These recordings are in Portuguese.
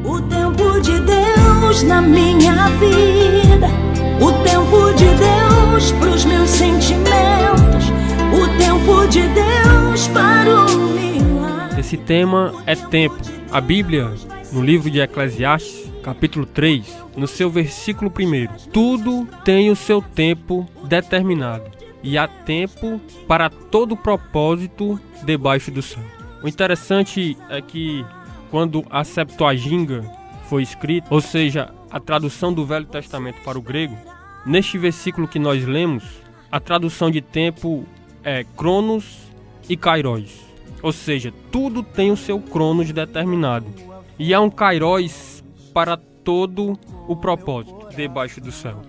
O tempo de Deus na minha vida, o tempo de Deus pros meus sentimentos, o tempo de Deus para o milagre. Esse tema é tempo. A Bíblia, no livro de Eclesiastes, capítulo 3, no seu versículo 1, tudo tem o seu tempo determinado, e há tempo para todo propósito debaixo do céu. O interessante é que quando a Septuaginta foi escrita, ou seja, a tradução do Velho Testamento para o grego, neste versículo que nós lemos, a tradução de tempo é Cronos e Kairos. Ou seja, tudo tem o seu Cronos determinado. E há um Kairos para todo o propósito debaixo do céu.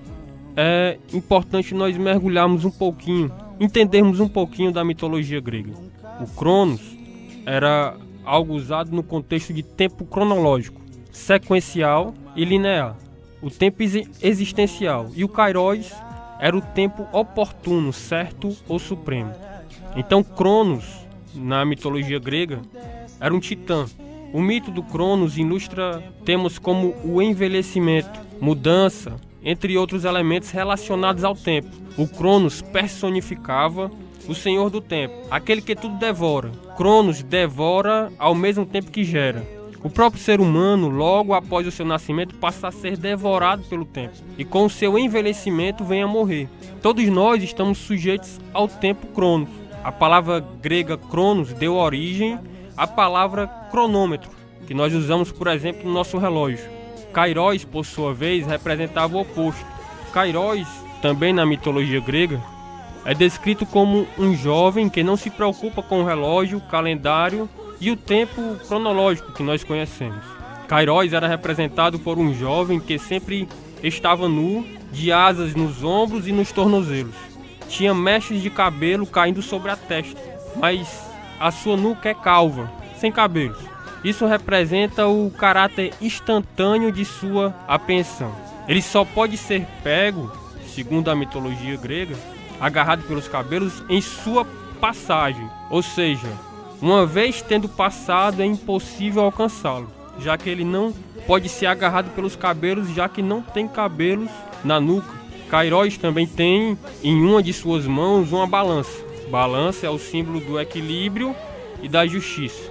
É importante nós mergulharmos um pouquinho, entendermos um pouquinho da mitologia grega. O Cronos era algo usado no contexto de tempo cronológico, sequencial e linear. O tempo existencial. E o Kairos era o tempo oportuno, certo ou supremo. Então Cronos, na mitologia grega, era um titã. O mito do Cronos ilustra temas como o envelhecimento, mudança, entre outros elementos relacionados ao tempo. O Cronos personificava o Senhor do tempo, aquele que tudo devora. Cronos devora ao mesmo tempo que gera. O próprio ser humano, logo após o seu nascimento, passa a ser devorado pelo tempo. E com o seu envelhecimento vem a morrer. Todos nós estamos sujeitos ao tempo Cronos. A palavra grega Cronos deu origem à palavra cronômetro, que nós usamos, por exemplo, no nosso relógio. Kairos, por sua vez, representava o oposto. Kairos, também na mitologia grega, é descrito como um jovem que não se preocupa com o relógio, o calendário e o tempo cronológico que nós conhecemos. Kairos era representado por um jovem que sempre estava nu, de asas nos ombros e nos tornozelos. Tinha mechas de cabelo caindo sobre a testa, mas a sua nuca é calva, sem cabelos. Isso representa o caráter instantâneo de sua apreensão. Ele só pode ser pego, segundo a mitologia grega, agarrado pelos cabelos em sua passagem. Ou seja, uma vez tendo passado, é impossível alcançá-lo, já que ele não pode ser agarrado pelos cabelos, já que não tem cabelos na nuca. Kairos também tem em uma de suas mãos uma balança. Balança é o símbolo do equilíbrio e da justiça.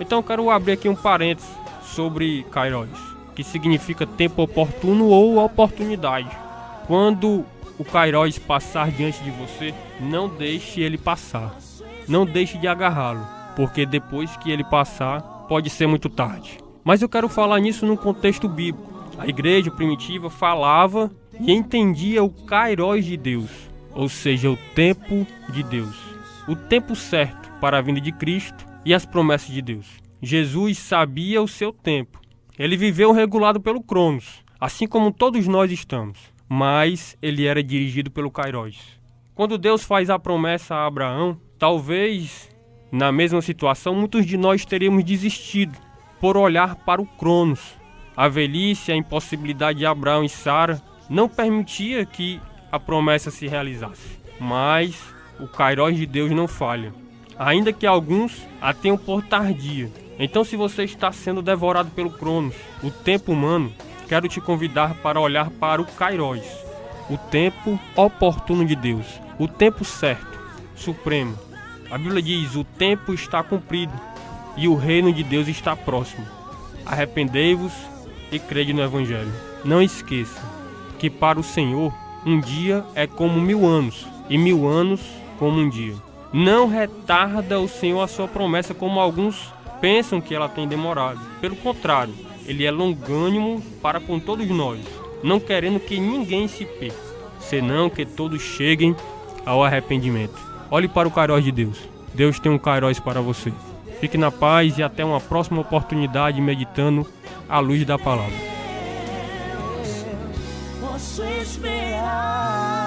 Então eu quero abrir aqui um parênteses sobre Kairos, que significa tempo oportuno ou oportunidade. Quando o Kairos passar diante de você, não deixe ele passar. Não deixe de agarrá-lo, porque depois que ele passar, pode ser muito tarde. Mas eu quero falar nisso num contexto bíblico. A igreja primitiva falava e entendia o Kairos de Deus, ou seja, o tempo de Deus. O tempo certo para a vinda de Cristo e as promessas de Deus. Jesus sabia o seu tempo. Ele viveu regulado pelo Cronos, assim como todos nós estamos. Mas ele era dirigido pelo Kairos. Quando Deus faz a promessa a Abraão, talvez na mesma situação muitos de nós teríamos desistido por olhar para o Cronos. A velhice, a impossibilidade de Abraão e Sara não permitia que a promessa se realizasse. Mas o Kairos de Deus não falha, ainda que alguns a tenham por tardia. Então, se você está sendo devorado pelo Cronos, o tempo humano, quero te convidar para olhar para o Kairos, o tempo oportuno de Deus, o tempo certo, supremo. A Bíblia diz: o tempo está cumprido e o reino de Deus está próximo. Arrependei-vos e crede no Evangelho. Não esqueça que para o Senhor um dia é como 1000 anos e 1000 anos como um dia. Não retarda o Senhor a sua promessa como alguns pensam que ela tem demorado. Pelo contrário, Ele é longânimo para com todos nós, não querendo que ninguém se perca, senão que todos cheguem ao arrependimento. Olhe para o Kairos de Deus. Deus tem um Kairos para você. Fique na paz e até uma próxima oportunidade meditando à luz da palavra. Posso esperar.